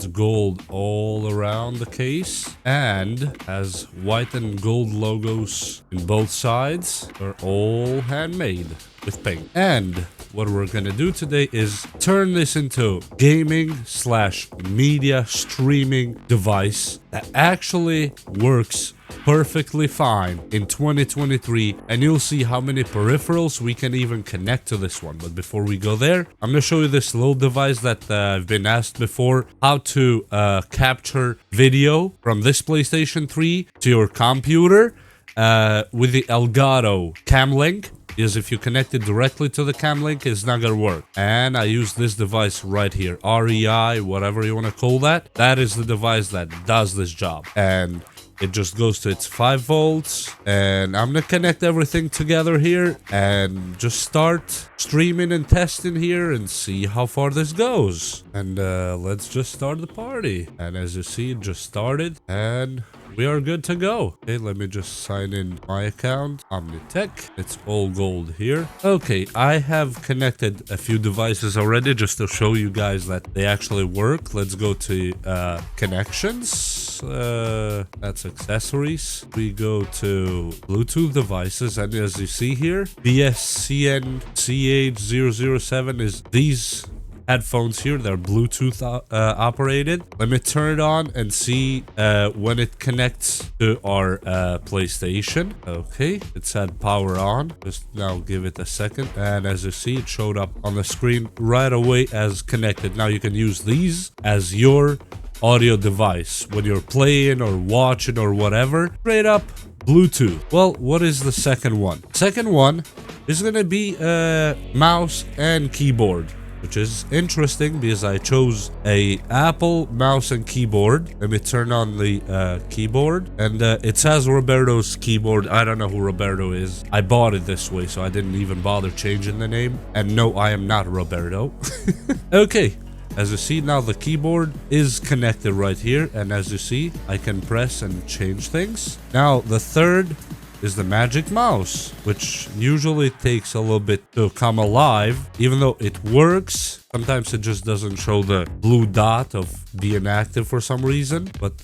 It's gold all around the case and has white and gold logos in both sides. They're all handmade with paint. And what we're gonna do today is turn this into gaming/media streaming device that actually works perfectly fine in 2023, and you'll see how many peripherals we can even connect to this one. But before we go there, I'm gonna show you this little device that I've been asked before, how to capture video from this PlayStation 3 to your computer with the Elgato cam link. Because if you connect it directly to the cam link, it's not gonna work. And I use this device right here, REI, whatever you want to call that. That is the device that does this job. And it just goes to its 5 volts. And I'm gonna connect everything together here and just start streaming and testing here and see how far this goes. And let's just start the party. And as you see, it just started and we are good to go. Okay, let me just sign in my account, Omnitech. It's all gold here. Okay, I have connected a few devices already just to show you guys that they actually work. Let's go to connections. That's accessories. We go to Bluetooth devices, and as you see here, BSCN CH007 is these headphones here. They're Bluetooth operated. Let me turn it on and see when it connects to our PlayStation. Okay, it said power on. Just now give it a second, and as you see, it showed up on the screen right away as connected. Now you can use these as your audio device when you're playing or watching or whatever. Straight up Bluetooth. Well, what is the second one? Second one is gonna be mouse and keyboard, which is interesting because I chose a Apple mouse and keyboard. Let me turn on the keyboard, and it says Roberto's keyboard. I don't know who Roberto is. I bought it this way, so I didn't even bother changing the name. And no, I am not Roberto. Okay, as you see now, the keyboard is connected right here, and as you see, I can press and change things. Now the third is the magic mouse, which usually takes a little bit to come alive. Even though it works, sometimes it just doesn't show the blue dot of being active for some reason. But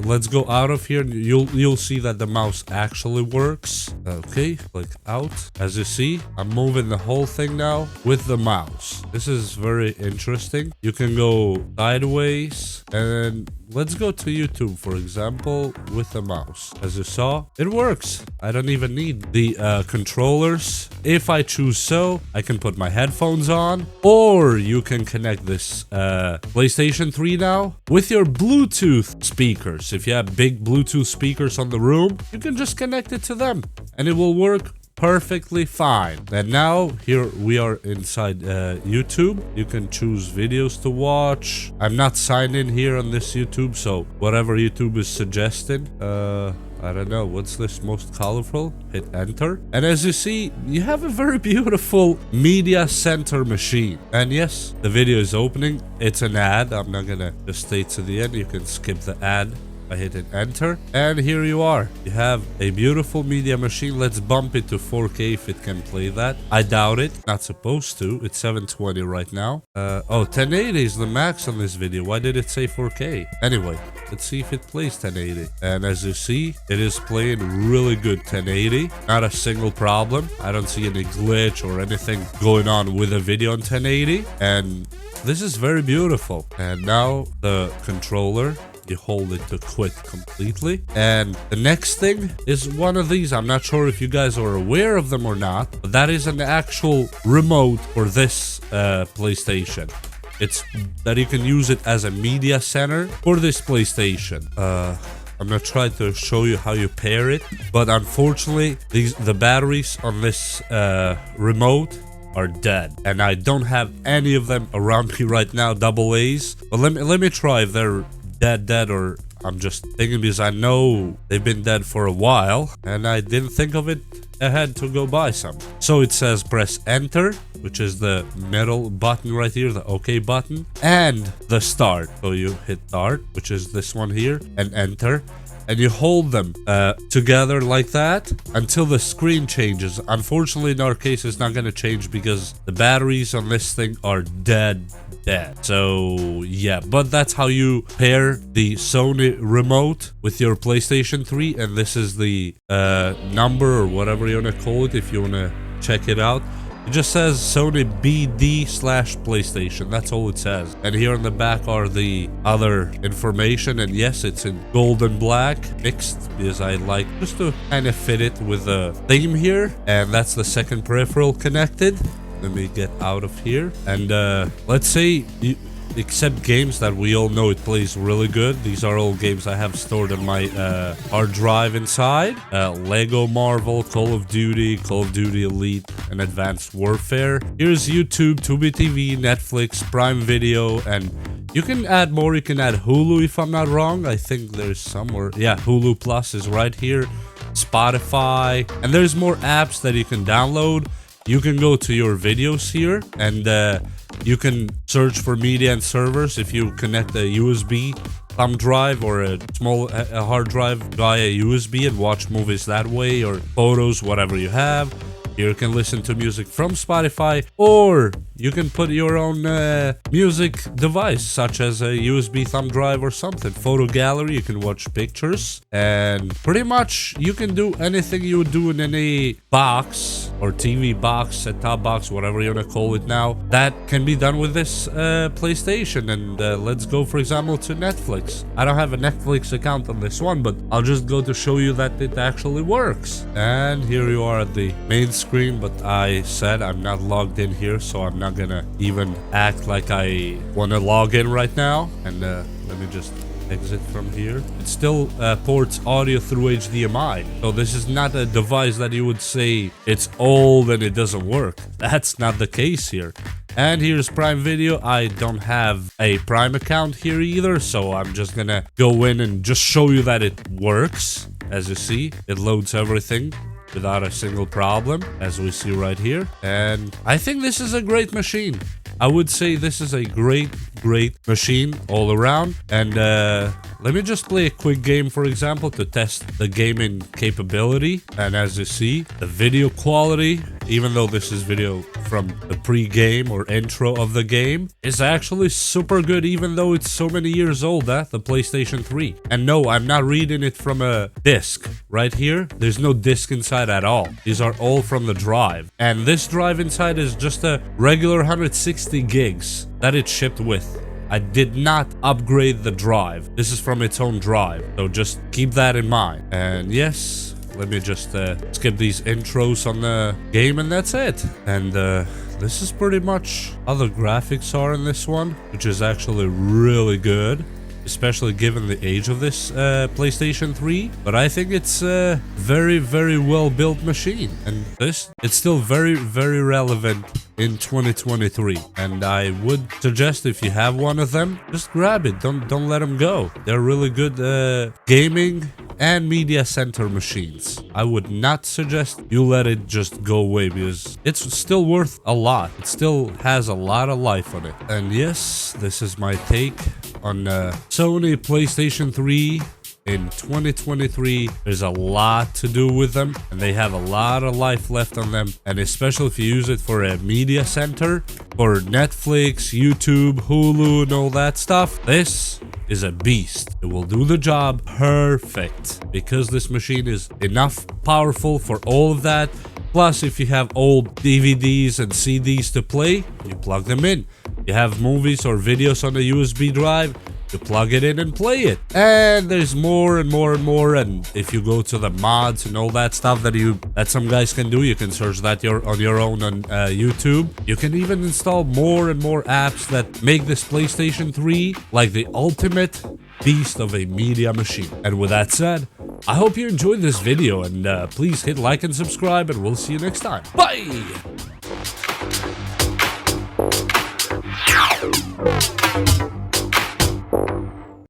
let's go out of here and you'll see that the mouse actually works. Okay, click out. As you see, I'm moving the whole thing now with the mouse. This is very interesting. You can go sideways, and let's go to YouTube, for example, with the mouse. As you saw, it works. I don't even need the controllers. If I choose so, I can put my headphones on, or you can connect this PlayStation 3 now with your Bluetooth speakers. If you have big Bluetooth speakers on the room, you can just connect it to them and it will work perfectly fine. And now here we are inside YouTube. You can choose videos to watch. I'm not signed in here on this YouTube, so whatever YouTube is suggesting, I don't know, what's this most colorful? Hit enter. And as you see, you have a very beautiful media center machine. And yes, the video is opening. It's an ad. I'm not gonna just stay to the end. You can skip the ad. I hit enter, and here you are. You have a beautiful media machine. Let's bump it to 4K if it can play that. I doubt it. Not supposed to. It's 720 right now. Oh, 1080 is the max on this video. Why did it say 4K? Anyway, let's see if it plays 1080. And as you see, it is playing really good 1080. Not a single problem. I don't see any glitch or anything going on with a video on 1080. And this is very beautiful. And now the controller, you hold it to quit completely. And the next thing is one of these. I'm not sure if you guys are aware of them or not, but that is an actual remote for this PlayStation. It's that you can use it as a media center for this PlayStation. I'm gonna try to show you how you pair it, but unfortunately the batteries on this remote are dead, and I don't have any of them around me right now, double A's. But let me try if they're dead, or I'm just thinking because I know they've been dead for a while and I didn't think of it ahead to go buy some. So it says press enter, which is the middle button right here, the OK button, and the start. So you hit start, which is this one here, and enter. and you hold them together like that until the screen changes. Unfortunately, in our case, it's not going to change because the batteries on this thing are dead. So yeah, but that's how you pair the Sony remote with your PlayStation 3, and this is the number or whatever you want to call it if you want to check it out. It just says Sony BD/PlayStation. That's all it says. And here on the back are the other information. And yes, it's in gold and black mixed because I like just to kind of fit it with the theme here. And that's the second peripheral connected. Let me get out of here. And let's say except games that we all know it plays really good. These are all games I have stored on my hard drive inside. Lego Marvel, Call of Duty Elite, and Advanced Warfare. Here's YouTube, Pt.3, Netflix, Prime Video, and you can add more. You can add Hulu if I'm not wrong. I think there's somewhere. Yeah, Hulu Plus is right here. Spotify, and there's more apps that you can download. You can go to your videos here and you can search for media and servers if you connect a USB thumb drive or a small hard drive via USB and watch movies that way, or photos, whatever you have. You can listen to music from Spotify, or you can put your own music device, such as a USB thumb drive or something. Photo gallery, you can watch pictures, and pretty much you can do anything you would do in any box or TV box, set-top box, whatever you want to call it now. That can be done with this PlayStation. And let's go, for example, to Netflix. I don't have a Netflix account on this one, but I'll just go to show you that it actually works. And here you are at the main screen, but I said I'm not logged in here, so I'm not gonna even act like I want to log in right now. And let me just exit from here. It still ports audio through HDMI, so this is not a device that you would say it's old and it doesn't work. That's not the case here. And here's Prime Video. I don't have a Prime account here either, so I'm just gonna go in and just show you that it works. As you see, it loads everything without a single problem, as we see right here. And I think this is a great machine. I would say this is a great machine all around. And let me just play a quick game, for example, to test the gaming capability. And as you see, the video quality, even though this is video from the pre-game or intro of the game, is actually super good, even though it's so many years old, the PlayStation 3. And no, I'm not reading it from a disc. Right here, there's no disc inside at all. These are all from the drive. And this drive inside is just a regular 160 gigs that it shipped with. I did not upgrade the drive. This is from its own drive, so just keep that in mind. And yes, let me just skip these intros on the game, and that's it. And this is pretty much how the graphics are in this one, which is actually really good, especially given the age of this PlayStation 3. But I think it's a very well built machine, and it's still very relevant in 2023. And I would suggest, if you have one of them, just grab it. Don't let them go. They're really good gaming and media center machines. I would not suggest you let it just go away, because it's still worth a lot. It still has a lot of life on it. And yes, this is my take on Sony PlayStation 3 in 2023. There's a lot to do with them, and they have a lot of life left on them. And especially if you use it for a media center, for Netflix, YouTube, Hulu, and all that stuff, this is a beast. It will do the job perfect, because this machine is enough powerful for all of that. Plus, if you have old DVDs and CDs to play, you plug them in. You have movies or videos on a USB drive, you plug it in and play it. And there's more and more and more. And if you go to the mods and all that stuff that some guys can do, you can search that on your own on YouTube. You can even install more and more apps that make this PlayStation 3 like the ultimate beast of a media machine. And with that said, I hope you enjoyed this video, and please hit like and subscribe, and we'll see you next time. Bye!